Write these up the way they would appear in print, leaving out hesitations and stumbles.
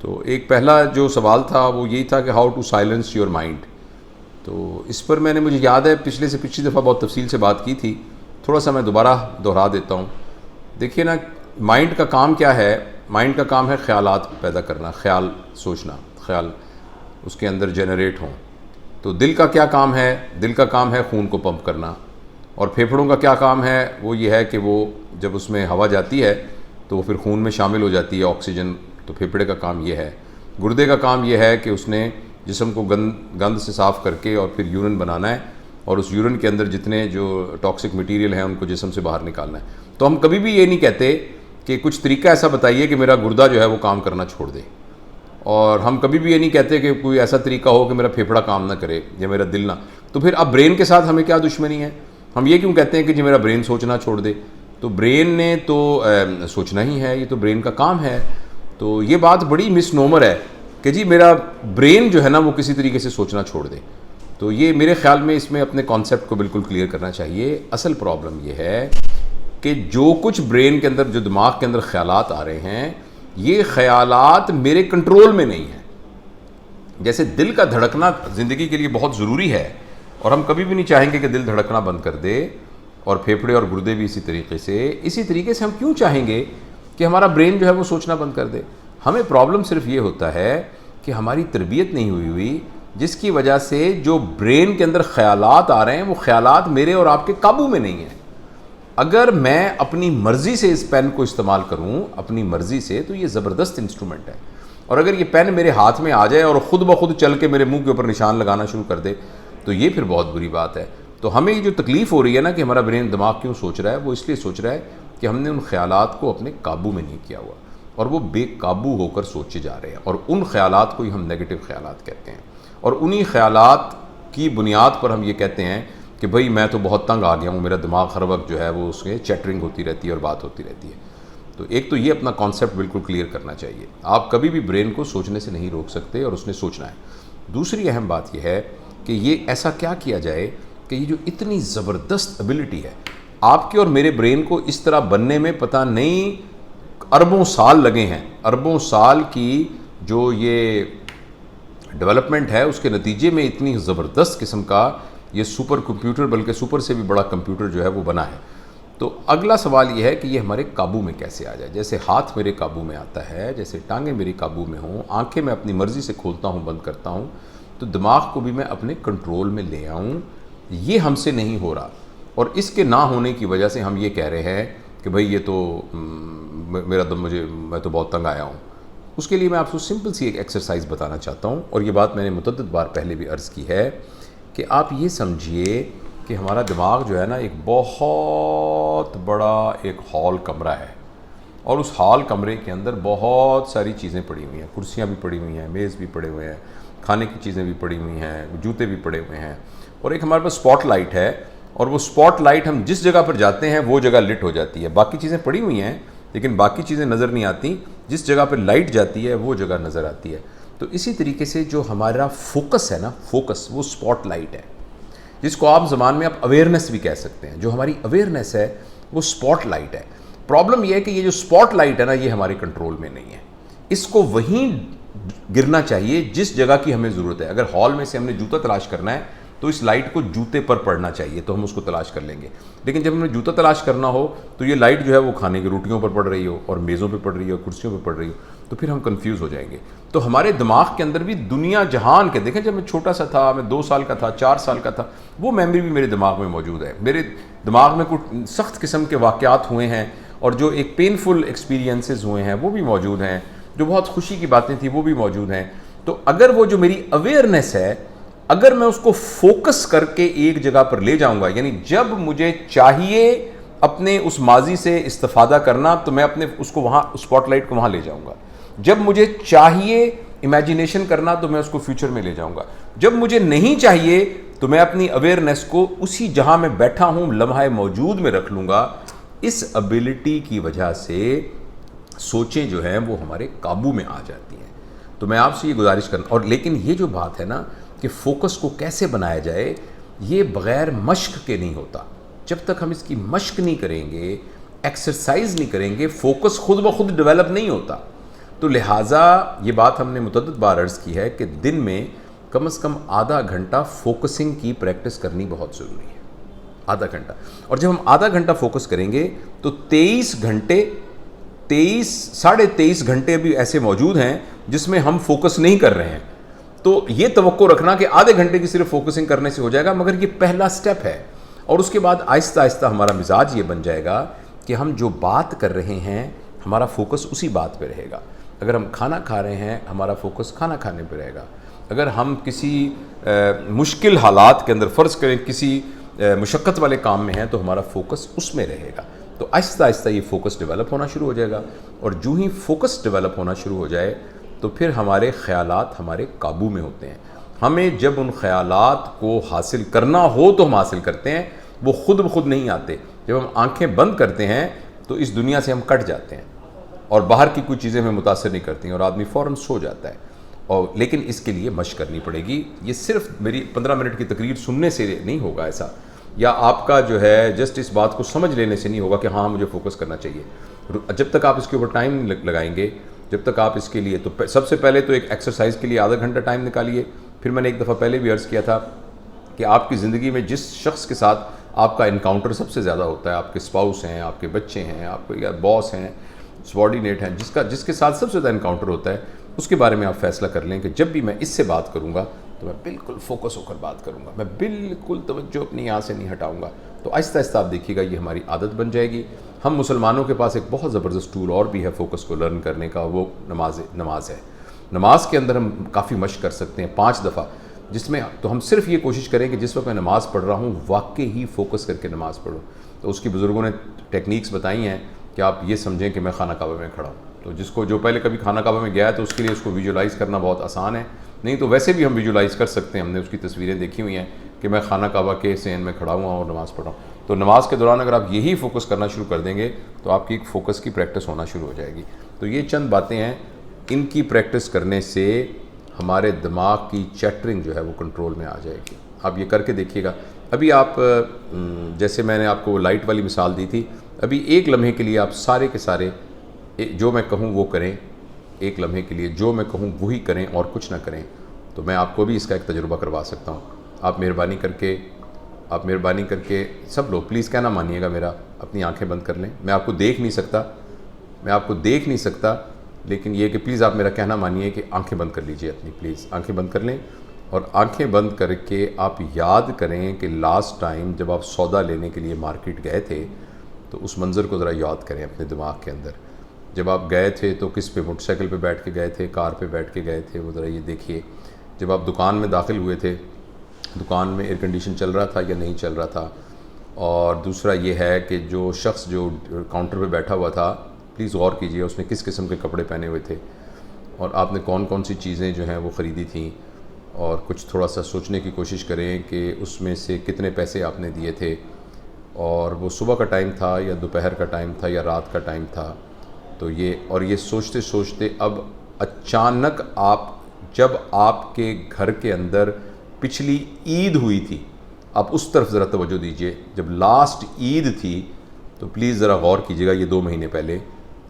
تو ایک پہلا جو سوال تھا وہ یہی تھا کہ how to silence your mind. تو اس پر میں نے مجھے یاد ہے پچھلی دفعہ بہت تفصیل سے بات کی تھی, تھوڑا سا میں دوبارہ دہرا دیتا ہوں. دیکھیے نا, مائنڈ کا کام کیا ہے؟ مائنڈ کا کام ہے خیالات پیدا کرنا, خیال سوچنا, خیال اس کے اندر جنریٹ ہوں. تو دل کا کیا کام ہے؟ دل کا کام ہے خون کو پمپ کرنا. اور پھیپھڑوں کا کیا کام ہے؟ وہ یہ ہے کہ وہ جب اس میں ہوا جاتی ہے تو وہ پھر خون میں شامل ہو جاتی ہے آکسیجن. تو پھیپھڑے کا کام یہ ہے. گردے کا کام یہ ہے کہ اس نے جسم کو گند سے صاف کر کے اور پھر یورین بنانا ہے, اور اس یورین کے اندر جتنے جو ٹاکسک مٹیریل ہیں ان کو جسم سے باہر نکالنا ہے. تو ہم کبھی بھی یہ نہیں کہتے کہ کچھ طریقہ ایسا بتائیے کہ میرا گردہ جو ہے وہ کام کرنا چھوڑ دے, اور ہم کبھی بھی یہ نہیں کہتے کہ کوئی ایسا طریقہ ہو کہ میرا پھیپھڑا کام نہ کرے یا میرا دل نہ. تو پھر اب برین کے ساتھ ہمیں کیا دشمنی ہے؟ ہم یہ کیوں کہتے ہیں کہ جی میرا برین سوچنا چھوڑ دے؟ تو برین نے تو سوچنا ہی ہے, یہ تو برین کا کام ہے. تو یہ بات بڑی مس نومر ہے کہ جی میرا برین جو ہے نا وہ کسی طریقے سے سوچنا چھوڑ دے. تو یہ میرے خیال میں اس میں اپنے کانسیپٹ کو بالکل کلیئر کرنا چاہیے. اصل پرابلم یہ ہے کہ جو کچھ برین کے اندر, جو دماغ کے اندر خیالات آ رہے ہیں, یہ خیالات میرے کنٹرول میں نہیں ہیں. جیسے دل کا دھڑکنا زندگی کے لیے بہت ضروری ہے, اور ہم کبھی بھی نہیں چاہیں گے کہ دل دھڑکنا بند کر دے, اور پھیپھڑے اور گردے بھی اسی طریقے سے ہم کیوں چاہیں گے کہ ہمارا برین جو ہے وہ سوچنا بند کر دے؟ ہمیں پرابلم صرف یہ ہوتا ہے کہ ہماری تربیت نہیں ہوئی جس کی وجہ سے جو برین کے اندر خیالات آ رہے ہیں وہ خیالات میرے اور آپ کے قابو میں نہیں ہیں. اگر میں اپنی مرضی سے اس پین کو استعمال کروں, اپنی مرضی سے, تو یہ زبردست انسٹرومنٹ ہے. اور اگر یہ پین میرے ہاتھ میں آ جائے اور خود بخود چل کے میرے منہ کے اوپر نشان لگانا شروع کر دے تو یہ پھر بہت بری بات ہے. تو ہمیں یہ جو تکلیف ہو رہی ہے نا کہ ہمارا برین دماغ کیوں سوچ رہا ہے, وہ اس لیے سوچ رہا ہے کہ ہم نے ان خیالات کو اپنے قابو میں نہیں کیا ہوا, اور وہ بے قابو ہو کر سوچے جا رہے ہیں. اور ان خیالات کو ہی ہم نیگیٹو خیالات کہتے ہیں, اور انہی خیالات کی بنیاد پر ہم یہ کہتے ہیں کہ بھئی میں تو بہت تنگ آ گیا ہوں, میرا دماغ ہر وقت جو ہے وہ اس میں چیٹرنگ ہوتی رہتی ہے اور بات ہوتی رہتی ہے. تو ایک تو یہ اپنا کانسیپٹ بالکل کلیئر کرنا چاہیے. آپ کبھی بھی برین کو سوچنے سے نہیں روک سکتے, اور اس نے سوچنا ہے. دوسری اہم بات یہ ہے کہ یہ ایسا کیا کیا جائے کہ یہ جو اتنی زبردست ایبلٹی ہے آپ کے اور میرے برین کو اس طرح بننے میں پتہ نہیں اربوں سال لگے ہیں. اربوں سال کی جو یہ ڈیولپمنٹ ہے اس کے نتیجے میں اتنی زبردست قسم کا یہ سپر کمپیوٹر, بلکہ سپر سے بھی بڑا کمپیوٹر جو ہے وہ بنا ہے. تو اگلا سوال یہ ہے کہ یہ ہمارے قابو میں کیسے آ جائے. جیسے ہاتھ میرے قابو میں آتا ہے, جیسے ٹانگیں میری قابو میں ہوں, آنکھیں میں اپنی مرضی سے کھولتا ہوں بند کرتا ہوں, تو دماغ کو بھی میں اپنے کنٹرول میں لے آؤں. یہ ہم سے نہیں ہو رہا, اور اس کے نہ ہونے کی وجہ سے ہم یہ کہہ رہے ہیں کہ بھئی یہ تو میں تو بہت تنگ آیا ہوں. اس کے لیے میں آپ کو سمپل سی ایک ایکسرسائز بتانا چاہتا ہوں, اور یہ بات میں نے متعدد بار پہلے بھی عرض کی ہے کہ آپ یہ سمجھیے کہ ہمارا دماغ جو ہے نا ایک بہت بڑا ایک ہال کمرہ ہے, اور اس ہال کمرے کے اندر بہت ساری چیزیں پڑی ہوئی ہیں. کرسیاں بھی پڑی ہوئی ہیں, میز بھی پڑے ہوئے ہیں, کھانے کی چیزیں بھی پڑی ہوئی ہیں, جوتے بھی پڑے ہوئے ہیں, اور ایک ہمارے پاس اسپاٹ لائٹ ہے, اور وہ اسپاٹ لائٹ ہم جس جگہ پر جاتے ہیں وہ جگہ لٹ ہو جاتی ہے. باقی چیزیں پڑی ہوئی ہیں لیکن باقی چیزیں نظر نہیں آتی, جس جگہ پہ لائٹ جاتی ہے وہ جگہ نظر آتی ہے. تو اسی طریقے سے جو ہمارا فوکس ہے نا, فوکس وہ اسپاٹ لائٹ ہے, جس کو آپ زبان میں آپ اویئرنیس بھی کہہ سکتے ہیں. جو ہماری اویئرنیس ہے وہ اسپاٹ لائٹ ہے. پرابلم یہ ہے کہ یہ جو اسپاٹ لائٹ ہے نا یہ ہمارے کنٹرول میں نہیں ہے. اس کو وہیں گرنا چاہیے جس جگہ کی ہمیں ضرورت ہے. اگر ہال میں سے ہم نے جوتا تلاش کرنا ہے تو اس لائٹ کو جوتے پر پڑنا چاہیے, تو ہم اس کو تلاش کر لیں گے. لیکن جب ہمیں جوتا تلاش کرنا ہو تو یہ لائٹ جو ہے وہ کھانے کی روٹیوں پر پڑ رہی ہو, اور میزوں پہ پڑ رہی ہو, کرسیوں پہ پڑ رہی ہو, تو پھر ہم کنفیوز ہو جائیں گے. تو ہمارے دماغ کے اندر بھی دنیا جہان کے, دیکھیں جب میں چھوٹا سا تھا, میں 2 سال کا تھا, 4 سال کا تھا, وہ میموری بھی میرے دماغ میں موجود ہے. میرے دماغ میں کچھ سخت قسم کے واقعات ہوئے ہیں, اور جو ایک پینفل ایکسپیرینسز ہوئے ہیں وہ بھی موجود ہیں, جو بہت خوشی کی باتیں تھیں وہ بھی موجود ہیں. تو اگر وہ جو میری اویئرنیس ہے, اگر میں اس کو فوکس کر کے ایک جگہ پر لے جاؤں گا, یعنی جب مجھے چاہیے اپنے اس ماضی سے استفادہ کرنا تو میں اپنے اس کو وہاں اسپاٹ لائٹ کو وہاں لے جاؤں گا. جب مجھے چاہیے امیجینیشن کرنا تو میں اس کو فیوچر میں لے جاؤں گا. جب مجھے نہیں چاہیے تو میں اپنی اویئرنیس کو اسی جہاں میں بیٹھا ہوں لمحہ موجود میں رکھ لوں گا. اس ابیلٹی کی وجہ سے سوچیں جو ہیں وہ ہمارے قابو میں آ جاتی ہیں. تو میں آپ سے یہ گزارش کرنا, اور لیکن یہ جو بات ہے نا کہ فوکس کو کیسے بنایا جائے, یہ بغیر مشق کے نہیں ہوتا. جب تک ہم اس کی مشق نہیں کریں گے, ایکسرسائز نہیں کریں گے, فوکس خود بخود ڈیولپ نہیں ہوتا. تو لہٰذا یہ بات ہم نے متعدد بار عرض کی ہے کہ دن میں کم از کم آدھا گھنٹہ فوکسنگ کی پریکٹس کرنی بہت ضروری ہے، آدھا گھنٹہ. اور جب ہم آدھا گھنٹہ فوکس کریں گے تو 23 گھنٹے بھی ایسے موجود ہیں جس میں ہم فوکس نہیں کر رہے ہیں. تو یہ توقع رکھنا کہ آدھے گھنٹے کی صرف فوکسنگ کرنے سے ہو جائے گا، مگر یہ پہلا سٹیپ ہے. اور اس کے بعد آہستہ آہستہ ہمارا مزاج یہ بن جائے گا کہ ہم جو بات کر رہے ہیں ہمارا فوکس اسی بات پہ رہے گا. اگر ہم کھانا کھا رہے ہیں ہمارا فوکس کھانا کھانے پہ رہے گا. اگر ہم کسی مشکل حالات کے اندر فرض کریں کسی مشقت والے کام میں ہیں تو ہمارا فوکس اس میں رہے گا. تو آہستہ آہستہ یہ فوکس ڈیولپ ہونا شروع ہو جائے گا. اور جو ہی فوکس ڈیولپ ہونا شروع ہو جائے تو پھر ہمارے خیالات ہمارے قابو میں ہوتے ہیں. ہمیں جب ان خیالات کو حاصل کرنا ہو تو ہم حاصل کرتے ہیں، وہ خود بخود نہیں آتے. جب ہم آنکھیں بند کرتے ہیں تو اس دنیا سے ہم کٹ جاتے ہیں اور باہر کی کوئی چیزیں ہمیں متاثر نہیں کرتی ہیں اور آدمی فوراً سو جاتا ہے. اور لیکن اس کے لیے مشق کرنی پڑے گی. یہ صرف میری 15 منٹ کی تقریر سننے سے نہیں ہوگا ایسا، یا آپ کا جو ہے جسٹ اس بات کو سمجھ لینے سے نہیں ہوگا کہ ہاں مجھے فوکس کرنا چاہیے. جب تک آپ اس کے اوپر ٹائم لگائیں گے، جب تک آپ اس کے لیے، تو سب سے پہلے تو ایک ایکسرسائز کے لیے آدھا گھنٹہ ٹائم نکالیے. پھر میں نے ایک دفعہ پہلے بھی عرض کیا تھا کہ آپ کی زندگی میں جس شخص کے ساتھ آپ کا انکاؤنٹر سب سے زیادہ ہوتا ہے، آپ کے اسپاؤس ہیں، آپ کے بچے ہیں، آپ کے باس ہیں، سبارڈینیٹ ہیں، جس کے ساتھ سب سے زیادہ انکاؤنٹر ہوتا ہے، اس کے بارے میں آپ فیصلہ کر لیں کہ جب بھی میں اس سے بات کروں گا تو میں بالکل فوکس ہو کر بات کروں گا، میں بالکل توجہ اپنی یہاں سے نہیں ہٹاؤں گا. تو آہستہ آہستہ آپ دیکھیے گا یہ ہماری عادت بن جائے گی. ہم مسلمانوں کے پاس ایک بہت زبردست ٹول اور بھی ہے فوکس کو لرن کرنے کا، وہ نماز ہے. نماز کے اندر ہم کافی مشق کر سکتے ہیں 5 دفعہ، جس میں تو ہم صرف یہ کوشش کریں کہ جس وقت میں نماز پڑھ رہا ہوں واقعی ہی فوکس کر کے نماز پڑھوں. تو اس کی بزرگوں نے ٹیکنیکس بتائی ہیں کہ آپ یہ سمجھیں کہ میں خانہ کعبہ میں کھڑا ہوں. تو جس کو جو پہلے کبھی خانہ کعبہ میں گیا ہے تو اس کے لیے اس کو ویژولائز کرنا بہت آسان ہے. نہیں تو ویسے بھی ہم ویژولائز کر سکتے ہیں، ہم نے اس کی تصویریں دیکھی ہوئی ہیں کہ میں خانہ کعبہ کے صحن میں کھڑا ہوا ہوں اور نماز پڑھ رہا ہوں. تو نماز کے دوران اگر آپ یہی فوکس کرنا شروع کر دیں گے تو آپ کی ایک فوکس کی پریکٹس ہونا شروع ہو جائے گی. تو یہ چند باتیں ہیں، ان کی پریکٹس کرنے سے ہمارے دماغ کی چیٹرنگ جو ہے وہ کنٹرول میں آ جائے گی. آپ یہ کر کے دیکھیے گا. ابھی آپ جیسے میں نے آپ کو لائٹ والی مثال دی تھی، ابھی ایک لمحے کے لیے آپ سارے کے سارے جو میں کہوں وہ کریں، ایک لمحے کے لیے جو میں کہوں وہی کریں اور کچھ نہ کریں. تو میں آپ کو بھی اس کا ایک تجربہ کروا سکتا ہوں. آپ مہربانی کر کے سب لوگ پلیز کہنا مانیے گا میرا، اپنی آنکھیں بند کر لیں. میں آپ کو دیکھ نہیں سکتا لیکن یہ کہ پلیز آپ میرا کہنا مانیے کہ آنکھیں بند کر لیجئے اپنی، پلیز آنکھیں بند کر لیں. اور آنکھیں بند کر کے آپ یاد کریں کہ لاسٹ ٹائم جب آپ سودا لینے کے لیے مارکیٹ گئے تھے تو اس منظر کو ذرا یاد کریں اپنے دماغ کے اندر. جب آپ گئے تھے تو کس پہ، موٹر سائیکل پہ بیٹھ کے گئے تھے، کار پہ بیٹھ کے گئے تھے، وہ ذرا یہ دیکھیے. جب آپ دکان میں داخل ہوئے تھے، دکان میں ایئر کنڈیشن چل رہا تھا یا نہیں چل رہا تھا. اور دوسرا یہ ہے کہ جو شخص جو کاؤنٹر پہ بیٹھا ہوا تھا پلیز غور کیجئے اس نے کس قسم کے کپڑے پہنے ہوئے تھے اور آپ نے کون کون سی چیزیں جو ہیں وہ خریدی تھیں. اور کچھ تھوڑا سا سوچنے کی کوشش کریں کہ اس میں سے کتنے پیسے آپ نے دیے تھے، اور وہ صبح کا ٹائم تھا یا دوپہر کا ٹائم تھا یا رات کا ٹائم تھا. تو یہ سوچتے سوچتے اب اچانک جب آپ کے گھر کے اندر پچھلی عید ہوئی تھی، آپ اس طرف ذرا توجہ دیجئے. جب لاسٹ عید تھی تو پلیز ذرا غور کیجئے گا، یہ 2 مہینے پہلے،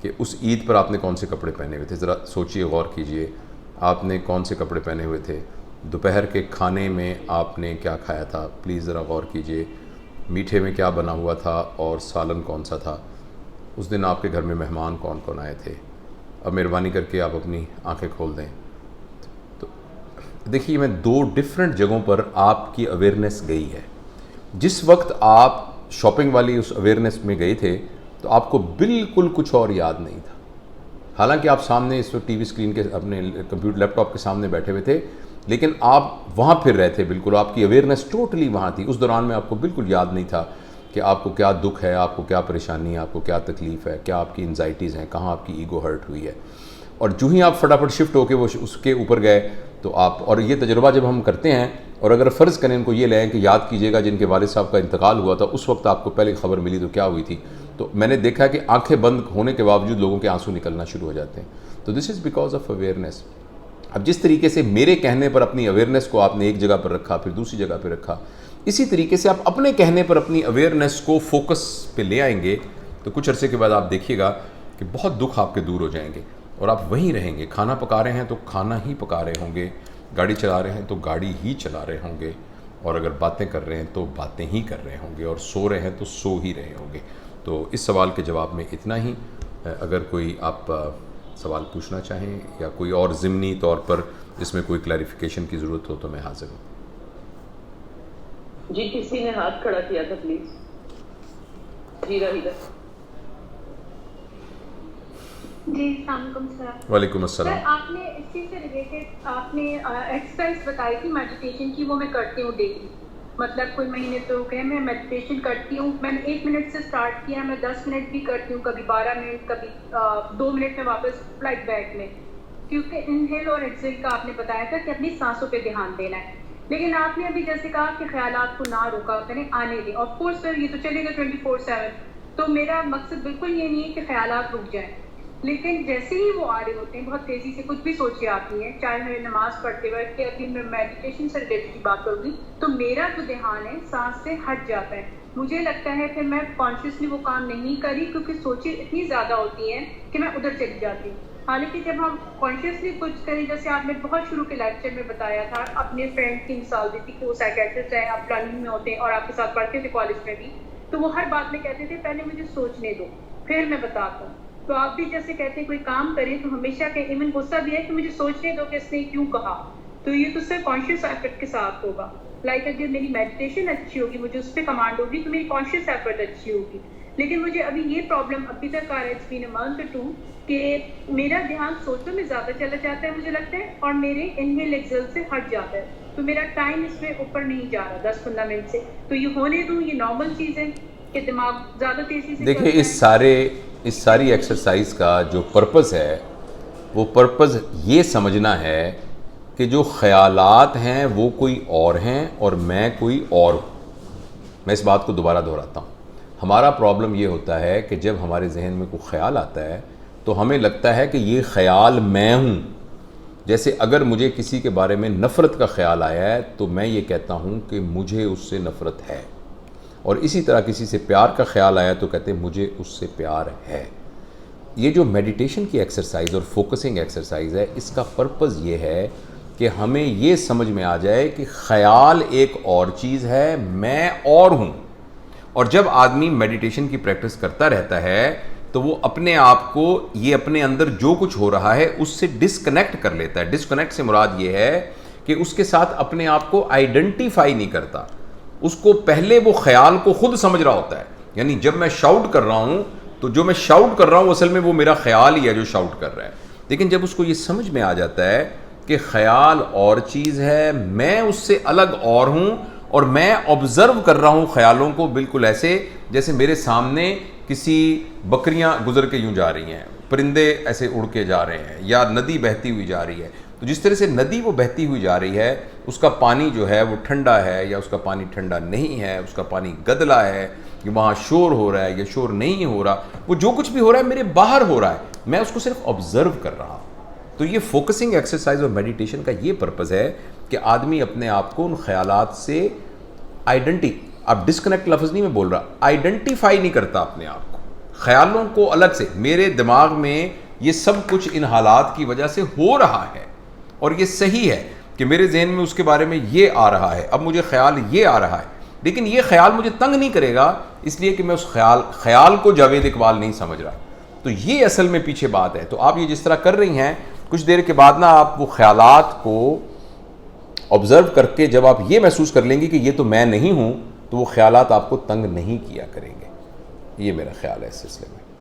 کہ اس عید پر آپ نے کون سے کپڑے پہنے ہوئے تھے. ذرا سوچئے، غور کیجئے آپ نے کون سے کپڑے پہنے ہوئے تھے. دوپہر کے کھانے میں آپ نے کیا کھایا تھا، پلیز ذرا غور کیجئے. میٹھے میں کیا بنا ہوا تھا اور سالن کون سا تھا. اس دن آپ کے گھر میں مہمان کون کون آئے تھے. اب مہربانی کر کے آپ اپنی آنکھیں کھول دیں. تو دیکھیے میں 2 ڈیفرنٹ جگہوں پر آپ کی اویئرنیس گئی ہے. جس وقت آپ شاپنگ والی اس اویئرنیس میں گئے تھے تو آپ کو بالکل کچھ اور یاد نہیں تھا، حالانکہ آپ سامنے اس وقت ٹی وی اسکرین کے اپنے کمپیوٹر لیپ ٹاپ کے سامنے بیٹھے ہوئے تھے، لیکن آپ وہاں پھر رہے تھے. بالکل آپ کی اویئرنیس ٹوٹلی وہاں تھی. اس دوران میں آپ کو بالکل یاد نہیں تھا کہ آپ کو کیا دکھ ہے، آپ کو کیا پریشانی ہے، آپ کو کیا تکلیف ہے، کیا آپ کی انزائٹیز ہیں، کہاں آپ کی ایگو ہرٹ ہوئی ہے. اور جو ہی آپ فٹافٹ شفٹ ہو کے وہ اس کے اوپر گئے تو اور یہ تجربہ جب ہم کرتے ہیں، اور اگر فرض کریں ان کو یہ لیں کہ یاد کیجئے گا جن کے والد صاحب کا انتقال ہوا تھا اس وقت آپ کو پہلے خبر ملی تو کیا ہوئی تھی، تو میں نے دیکھا کہ آنکھیں بند ہونے کے باوجود لوگوں کے آنسو نکلنا شروع ہو جاتے ہیں. تو دس از بیکاز آف اویئرنیس. اب جس طریقے سے میرے کہنے پر اپنی اویئرنیس کو آپ نے ایک جگہ پر رکھا پھر دوسری جگہ پہ رکھا، اسی طریقے سے آپ اپنے کہنے پر اپنی اویئرنیس کو فوکس پہ لے آئیں گے تو کچھ عرصے کے بعد آپ دیکھیے گا کہ بہت دکھ آپ کے دور ہو جائیں گے. اور آپ وہیں رہیں گے. کھانا پکا رہے ہیں تو کھانا ہی پکا رہے ہوں گے, گاڑی چلا رہے ہیں تو گاڑی ہی چلا رہے ہوں گے, اور اگر باتیں کر رہے ہیں تو باتیں ہی کر رہے ہوں گے, اور سو رہے ہیں تو سو ہی رہے ہوں گے. تو اس سوال کے جواب میں اتنا ہی. اگر کوئی آپ سوال پوچھنا چاہیں یا کوئی اور ضمنی طور پر اس میں کوئی کلیریفیکیشن کی ضرورت ہو تو میں حاضر ہوں. جی کسی نے ہاتھ کھڑا کیا تھا پلیز. جی راہیلہ. جی السلام علیکم سر. وعلیکم السلام. سر آپ نے اس چیز سے ریلیٹڈ آپ نے ایکسرسائز بتائی تھی میڈیٹیشن کی, وہ میں کرتی ہوں ڈیلی. مطلب کوئی مہینے تو ہو گئے میں میڈیٹیشن کرتی ہوں. میں نے 1 منٹ سے اسٹارٹ کیا, میں 10 منٹ بھی کرتی ہوں, کبھی 12 منٹ, کبھی 2 منٹ میں واپس فلائٹ بیک میں. کیونکہ انہیل اور ایکسیل کا آپ نے بتایا تھا کہ اپنی سانسوں پہ دھیان دینا ہے. لیکن آپ نے ابھی جیسے کہا کہ خیالات کو نہ روکا کریں, آنے دیں. آف کورس سر یہ تو چلے گا 24/7. تو میرا مقصد بالکل یہ نہیں ہے کہ خیالات رک جائیں, لیکن جیسے ہی وہ آ رہے ہوتے ہیں بہت تیزی سے, کچھ بھی سوچے آتی ہیں, چاہے میں نماز پڑھتے وقت کہ ابھی میں میڈیٹیشن سے ریلیٹڈ کی بات کروں گی, تو میرا جو دھیان ہے سانس سے ہٹ جاتا ہے. مجھے لگتا ہے کہ میں کانشیسلی وہ کام نہیں کری, کیونکہ سوچیں اتنی زیادہ ہوتی ہیں کہ میں ادھر چلی جاتی ہوں. حالانکہ جب ہم کانشیسلی کچھ کریں, جیسے آپ نے بہت شروع کے لیکچر میں بتایا تھا, اپنے فرینڈ کی مثال دی تھی کہ وہ سائیکیٹرسٹ ہیں, آپ پلاننگ میں ہوتے ہیں اور آپ کے ساتھ پڑھتے تھے کالج میں بھی, تو وہ ہر بات میں کہتے تھے پہلے مجھے سوچنے دو پھر میں بتاتا ہوں. تو آپ بھی جیسے کہتے ہیں کوئی کام کریں تو ہمیشہ کہ ایون غصہ بھی ہے کہ مجھے سوچنے دو کہ اس نے کیوں کہا. تو یہ تو صرف کانشیس ایفرٹ کے ساتھ ہوگا. لائک اگر میری میڈیٹیشن اچھی ہوگی, مجھے اس پہ کمانڈ ہوگی, تو میری کانشیس ایفرٹ اچھی ہوگی. لیکن مجھے ابھی یہ پرابلم ابھی تک آ رہا ہے, اٹس بین اے منتھ اور 2, کہ میرا دھیان سوچوں میں زیادہ چلا جاتا ہے مجھے لگتا ہے, اور میرے انہیل ایکسیل سے ہٹ جاتا ہے. تو میرا ٹائم اس میں اوپر نہیں جا رہا 10-15 منٹ سے. تو یہ ہونے دوں, یہ نارمل چیز ہے کہ دماغ زیادہ تیزی سے. دیکھیے اس ساری ایکسرسائز کا جو پرپز ہے وہ پرپز یہ سمجھنا ہے کہ جو خیالات ہیں وہ کوئی اور ہیں اور میں کوئی اور ہوں. میں اس بات کو دوبارہ دہراتا ہوں. ہمارا پرابلم یہ ہوتا ہے کہ جب ہمارے ذہن میں کوئی خیال آتا ہے تو ہمیں لگتا ہے کہ یہ خیال میں ہوں. جیسے اگر مجھے کسی کے بارے میں نفرت کا خیال آیا ہے تو میں یہ کہتا ہوں کہ مجھے اس سے نفرت ہے, اور اسی طرح کسی سے پیار کا خیال آیا تو کہتے ہیں مجھے اس سے پیار ہے. یہ جو میڈیٹیشن کی ایکسرسائز اور فوکسنگ ایکسرسائز ہے, اس کا پرپز یہ ہے کہ ہمیں یہ سمجھ میں آ جائے کہ خیال ایک اور چیز ہے, میں اور ہوں. اور جب آدمی میڈیٹیشن کی پریکٹس کرتا رہتا ہے تو وہ اپنے آپ کو, یہ اپنے اندر جو کچھ ہو رہا ہے اس سے ڈسکنیکٹ کر لیتا ہے. ڈسکنیکٹ سے مراد یہ ہے کہ اس کے ساتھ اپنے آپ کو آئیڈینٹیفائی نہیں کرتا. اس کو پہلے وہ خیال کو خود سمجھ رہا ہوتا ہے. یعنی جب میں شاؤٹ کر رہا ہوں تو جو میں شاؤٹ کر رہا ہوں اصل میں وہ میرا خیال ہی ہے جو شاؤٹ کر رہا ہے. لیکن جب اس کو یہ سمجھ میں آ جاتا ہے کہ خیال اور چیز ہے, میں اس سے الگ اور ہوں, اور میں آبزرو کر رہا ہوں خیالوں کو بالکل ایسے جیسے میرے سامنے کسی بکریاں گزر کے یوں جا رہی ہیں, پرندے ایسے اڑ کے جا رہے ہیں, یا ندی بہتی ہوئی جا رہی ہے. تو جس طرح سے ندی وہ بہتی ہوئی جا رہی ہے, اس کا پانی جو ہے وہ ٹھنڈا ہے یا اس کا پانی ٹھنڈا نہیں ہے, اس کا پانی گدلا ہے, کہ وہاں شور ہو رہا ہے یا شور نہیں ہو رہا, وہ جو کچھ بھی ہو رہا ہے میرے باہر ہو رہا ہے, میں اس کو صرف آبزرو کر رہا ہوں. تو یہ فوکسنگ ایکسرسائز اور میڈیٹیشن کا یہ پرپز ہے کہ آدمی اپنے آپ کو ان خیالات سے اب ڈسکنیکٹ لفظ نہیں میں بول رہا, آئیڈینٹیفائی نہیں کرتا اپنے آپ کو, خیالوں کو الگ سے. میرے دماغ میں یہ سب کچھ ان حالات کی وجہ سے ہو رہا ہے, اور یہ صحیح ہے کہ میرے ذہن میں اس کے بارے میں یہ آ رہا ہے, اب مجھے خیال یہ آ رہا ہے, لیکن یہ خیال مجھے تنگ نہیں کرے گا اس لیے کہ میں اس خیال کو جاوید اقبال نہیں سمجھ رہا. تو یہ اصل میں پیچھے بات ہے. تو آپ یہ جس طرح کر رہی ہیں, کچھ دیر کے بعد نا آپ وہ خیالات کو آبزرو کر کے جب آپ یہ محسوس کر لیں گے کہ یہ تو میں نہیں ہوں, تو وہ خیالات آپ کو تنگ نہیں کیا کریں گے. یہ میرا خیال ہے اس سلسلے میں.